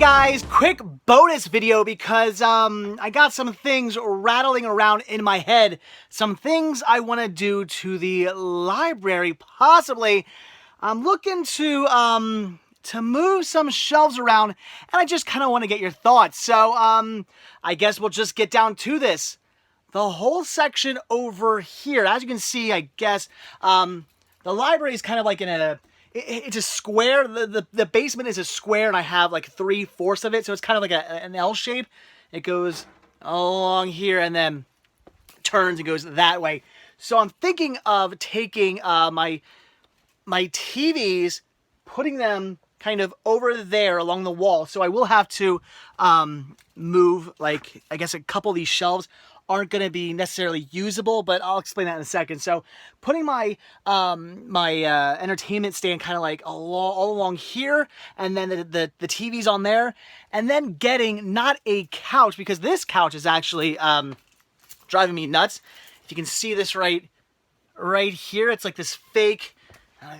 guys, quick bonus video because I got some things rattling around in my head. Some things I want to do to the library, possibly. I'm looking to move some shelves around, and I just kind of want to get your thoughts. So, I guess we'll just get down to this. The whole section over here, as you can see, I guess, the library is kind of like in a... It's a square. The basement is a square, and I have like 3/4 of it, so it's kind of like an L shape. It goes along here and then turns and goes that way. So I'm thinking of taking my TVs, putting them kind of over there along the wall. So I will have to move, like, I guess a couple of these shelves aren't going to be necessarily usable, but I'll explain that in a second. So putting my entertainment stand kind of like all along here, and then the TV's on there, and then getting not a couch, because this couch is actually driving me nuts. If you can see this right here, it's like this fake,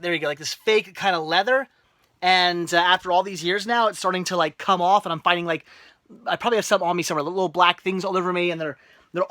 there you go, like this fake kind of leather. And after all these years now, it's starting to like come off, and I'm finding like I probably have some on me somewhere, little black things all over me, and they're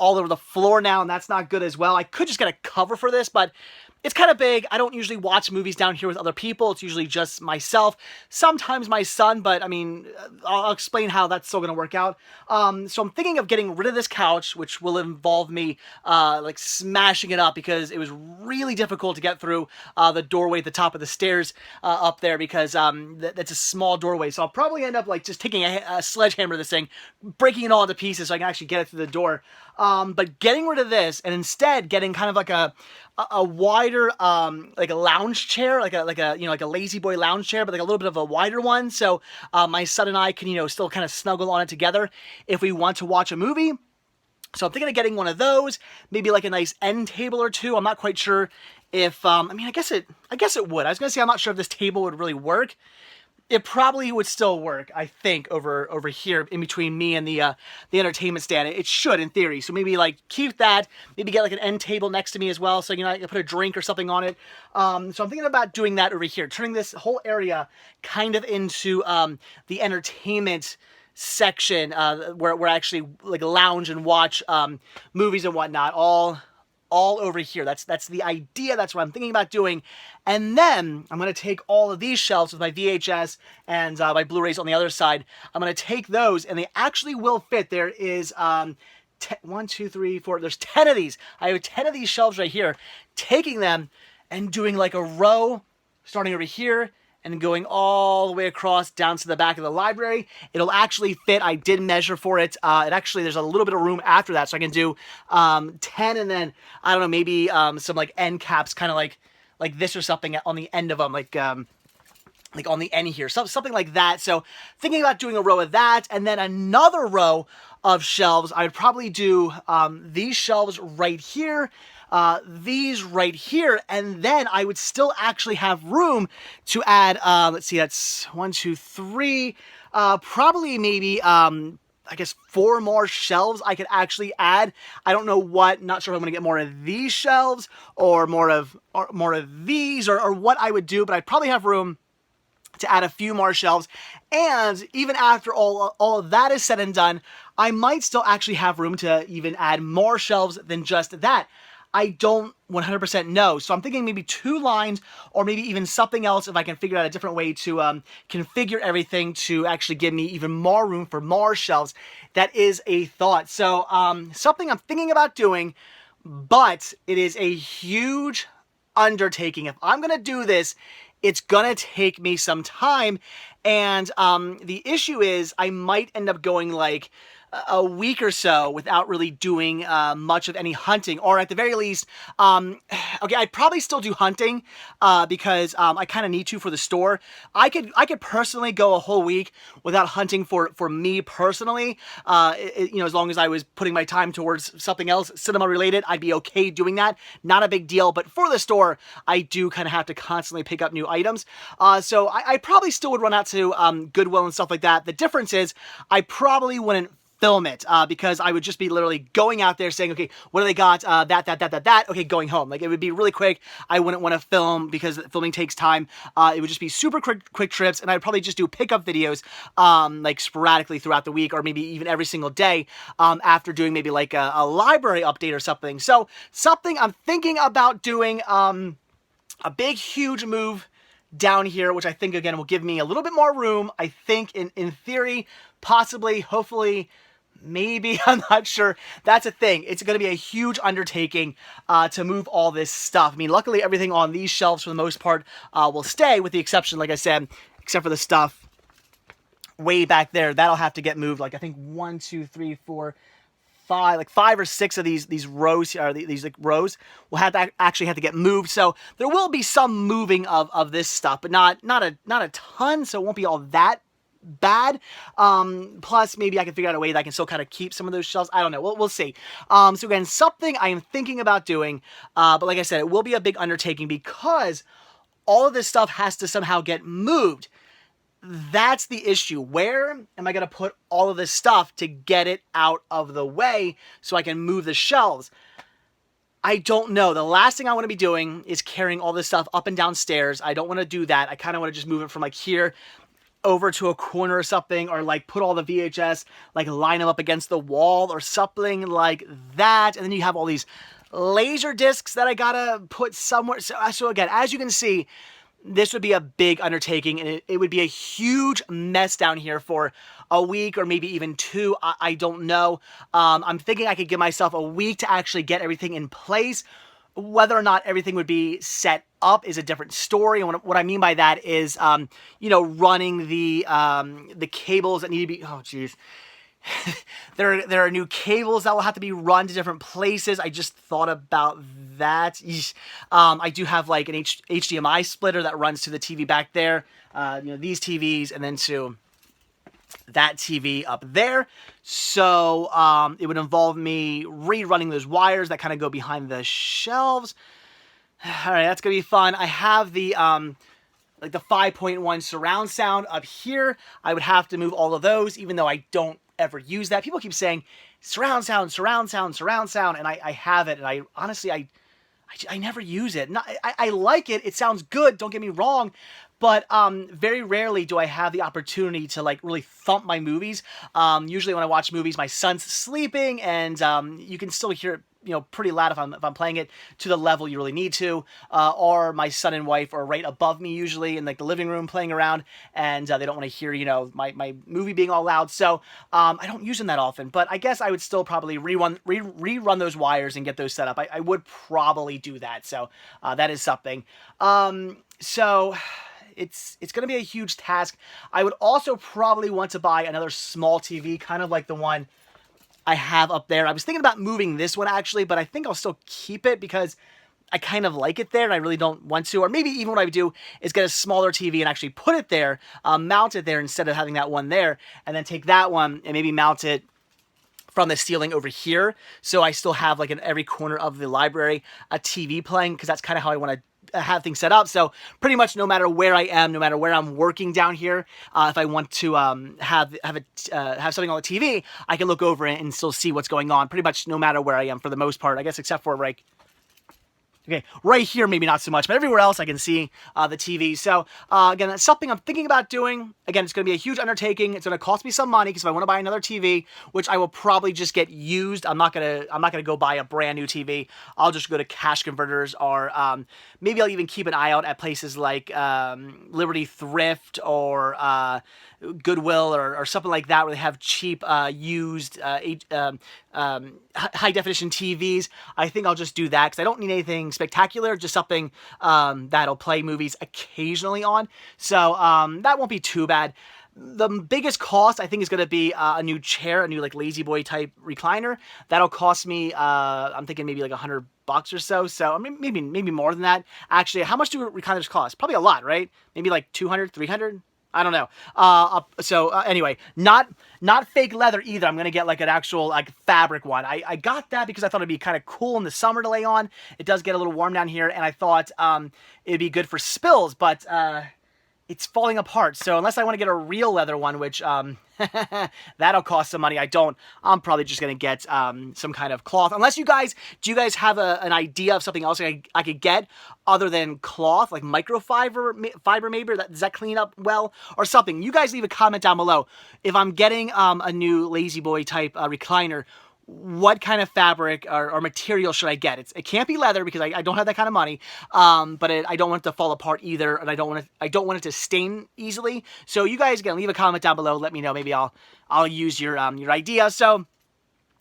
all over the floor now, and that's not good as well. I could just get a cover for this, but it's kind of big. I don't usually watch movies down here with other people. It's usually just myself, sometimes my son, but I mean, I'll explain how that's still going to work out. So I'm thinking of getting rid of this couch, which will involve me like smashing it up, because it was really difficult to get through the doorway at the top of the stairs up there, because that's a small doorway. So I'll probably end up like just taking a sledgehammer to this thing, breaking it all into pieces so I can actually get it through the door. But getting rid of this and instead getting kind of like a wider, like a lounge chair, like a you know, like a lazy boy lounge chair, but like a little bit of a wider one. So my son and I can, you know, still kind of snuggle on it together if we want to watch a movie. So I'm thinking of getting one of those, maybe like a nice end table or two. I'm not quite sure if, I mean, I guess it would. I was gonna say, I'm not sure if this table would really work. It probably would still work, I think, over here in between me and the entertainment stand. It should, in theory. So maybe like keep that. Maybe get like an end table next to me as well, so you know, I can put a drink or something on it. So I'm thinking about doing that over here, turning this whole area kind of into the entertainment section, where I actually like lounge and watch movies and whatnot. All over here. That's the idea. That's what I'm thinking about doing. And then I'm going to take all of these shelves with my VHS and my Blu-rays on the other side. I'm going to take those, and they actually will fit. There is 1, 2, 3, 4. There's 10 of these. I have 10 of these shelves right here. Taking them and doing like a row, starting over here and going all the way across down to the back of the library. It'll actually fit. I did measure for it. There's a little bit of room after that, so I can do 10, and then I don't know, maybe some like end caps, kind of like this or something on the end of them, like on the end here, something like that. So thinking about doing a row of that, and then another row of shelves. I would probably do these shelves right here, these right here, and then I would still actually have room to add, let's see, that's 1, 2, 3, probably maybe, I guess 4 more shelves I could actually add. I don't know what, not sure if I'm gonna get more of these shelves or more of these, or what I would do, but I'd probably have room to add a few more shelves. And even after all of that is said and done, I might still actually have room to even add more shelves than just that. I don't 100% know. So I'm thinking maybe 2 lines, or maybe even something else if I can figure out a different way to configure everything to actually give me even more room for more shelves. That is a thought. So something I'm thinking about doing, but it is a huge undertaking. If I'm going to do this, it's gonna take me some time, and the issue is I might end up going like a week or so without really doing much of any hunting, or at the very least, okay, I'd probably still do hunting because I kind of need to for the store. I could personally go a whole week without hunting for me personally. You know, as long as I was putting my time towards something else cinema related, I'd be okay doing that. Not a big deal. But for the store, I do kind of have to constantly pick up new items. So I probably still would run out to Goodwill and stuff like that. The difference is I probably wouldn't film it because I would just be literally going out there saying, okay, what do they got? That. Okay, going home. Like, it would be really quick. I wouldn't want to film because filming takes time. It would just be super quick trips, and I'd probably just do pickup videos like sporadically throughout the week, or maybe even every single day after doing maybe like a library update or something. So something I'm thinking about doing, a big, huge move down here, which I think, again, will give me a little bit more room. I think in theory, possibly, hopefully, maybe, I'm not sure. That's a thing. It's going to be a huge undertaking to move all this stuff. I mean, luckily, everything on these shelves, for the most part, will stay, with the exception, like I said, except for the stuff way back there. That'll have to get moved. Like, I think 1, 2, 3, 4, 5, like 5 or 6 of these rows, or these like rows, will have to actually have to get moved. So there will be some moving of this stuff, but not a ton. So it won't be all that bad. Plus, maybe I can figure out a way that I can still kind of keep some of those shelves. I don't know. We'll see. So again, something I am thinking about doing. But like I said, it will be a big undertaking because all of this stuff has to somehow get moved. That's the issue. Where am I going to put all of this stuff to get it out of the way so I can move the shelves? I don't know. The last thing I want to be doing is carrying all this stuff up and down stairs. I don't want to do that. I kind of want to just move it from like here over to a corner or something, or like put all the VHS, like line them up against the wall or something like that. And then you have all these laser discs that I gotta put somewhere. So again, as you can see, this would be a big undertaking, and it would be a huge mess down here for a week or maybe even 2. I don't know. I'm thinking I could give myself a week to actually get everything in place. Whether or not everything would be set up is a different story. And what I mean by that is, you know, running the cables that need to be, oh, geez. There are new cables that will have to be run to different places. I just thought about that. I do have like an HDMI splitter that runs to the TV back there. You know, these TVs, and then to that TV up there. So it would involve me rerunning those wires that kind of go behind the shelves. All right, that's gonna be fun. I have the like the 5.1 surround sound up here. I would have to move all of those, even though I don't ever use that. People keep saying surround sound, and I have it, and I honestly I never use it. I like it. It sounds good. Don't get me wrong. But very rarely do I have the opportunity to like really thump my movies. Usually when I watch movies, my son's sleeping, and you can still hear it, you know, pretty loud if I'm playing it to the level you really need to. Or my son and wife are right above me usually in like the living room playing around, and they don't want to hear, you know, my movie being all loud. So I don't use them that often. But I guess I would still probably rerun those wires and get those set up. I would probably do that. So that is something. So it's going to be a huge task. I would also probably want to buy another small TV, kind of like the one I have up there. I was thinking about moving this one actually, but I think I'll still keep it because I kind of like it there and I really don't want to. Or maybe even what I would do is get a smaller TV and actually put it there, mount it there instead of having that one there, and then take that one and maybe mount it from the ceiling over here. So I still have like in every corner of the library a TV playing, because that's kind of how I want to have things set up. So pretty much no matter where I am, no matter where I'm working down here, if I want to have something on the TV, I can look over it and still see what's going on pretty much no matter where I am for the most part, I guess, except for like, okay, right here, maybe not so much, but everywhere else I can see the TV. So, again, that's something I'm thinking about doing. Again, it's going to be a huge undertaking. It's going to cost me some money, because if I want to buy another TV, which I will probably just get used, I'm not gonna go buy a brand new TV. I'll just go to cash converters, or maybe I'll even keep an eye out at places like Liberty Thrift or Goodwill or something like that, where they have cheap used high definition TVs. I think I'll just do that, because I don't need anything spectacular, just something that'll play movies occasionally on. So that won't be too bad. The biggest cost, I think, is going to be a new chair, a new like lazy boy type recliner. That'll cost me, I'm thinking maybe like $100 or so. So I mean, maybe more than that. Actually, how much do recliners cost? Probably a lot, right? Maybe like 200, 300. I don't know. Anyway, not fake leather either. I'm gonna get like an actual like fabric one. I got that because I thought it'd be kind of cool in the summer to lay on. It does get a little warm down here, and I thought it'd be good for spills, but it's falling apart. So unless I want to get a real leather one, which that'll cost some money, I'm probably just going to get some kind of cloth. Unless do you guys have an idea of something else I could get other than cloth, like fiber maybe? Does that clean up well or something? You guys leave a comment down below. If I'm getting a new Lazy Boy type recliner, what kind of fabric or material should I get? It can't be leather because I don't have that kind of money, but I don't want it to fall apart either, and I don't want it to stain easily. So you guys, again, leave a comment down below. Let me know. Maybe I'll use your idea. So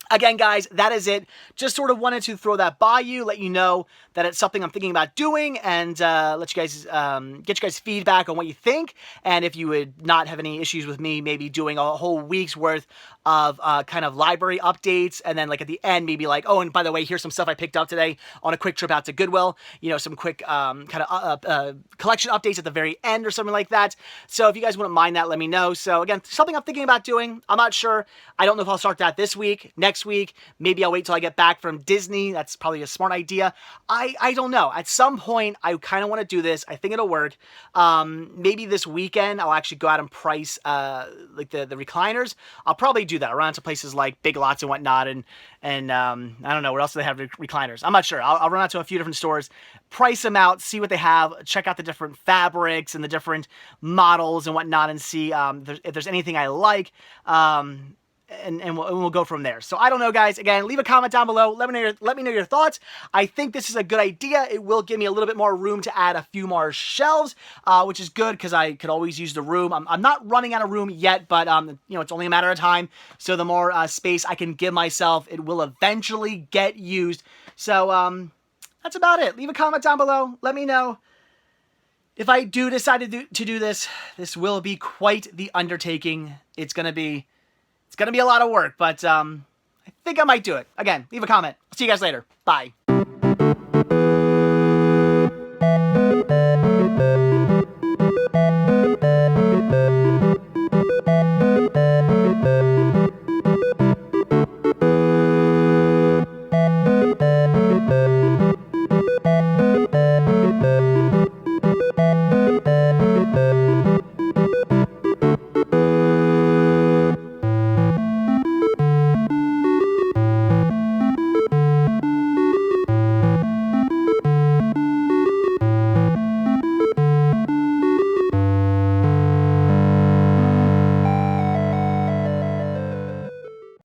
again, guys, that is it. Just sort of wanted to throw that by you, let you know that it's something I'm thinking about doing, and let you guys get you guys feedback on what you think, and if you would not have any issues with me maybe doing a whole week's worth of kind of library updates, and then like at the end maybe like, oh, and by the way, here's some stuff I picked up today on a quick trip out to Goodwill, you know, some quick kind of collection updates at the very end or something like that. So if you guys wouldn't mind that, let me know. So again, something I'm thinking about doing. I'm not sure. I don't know if I'll start that this week, next week. Maybe I'll wait till I get back from Disney. That's probably a smart idea. I don't know. At some point, I kind of want to do this. I think it'll work. Maybe this weekend, I'll actually go out and price like the recliners. I'll probably do that. I'll run to places like Big Lots and whatnot, and I don't know, where else do they have recliners? I'm not sure. I'll run out to a few different stores, price them out, see what they have, check out the different fabrics and the different models and whatnot, and see if there's anything I like. And we'll go from there. So I don't know, guys. Again, leave a comment down below. Let me know your thoughts. I think this is a good idea. It will give me a little bit more room to add a few more shelves, which is good because I could always use the room. I'm not running out of room yet, but you know, it's only a matter of time. So the more space I can give myself, it will eventually get used. So that's about it. Leave a comment down below. Let me know. If I do decide to do this, this will be quite the undertaking. It's gonna be a lot of work, but I think I might do it. Again, leave a comment. I'll see you guys later. Bye.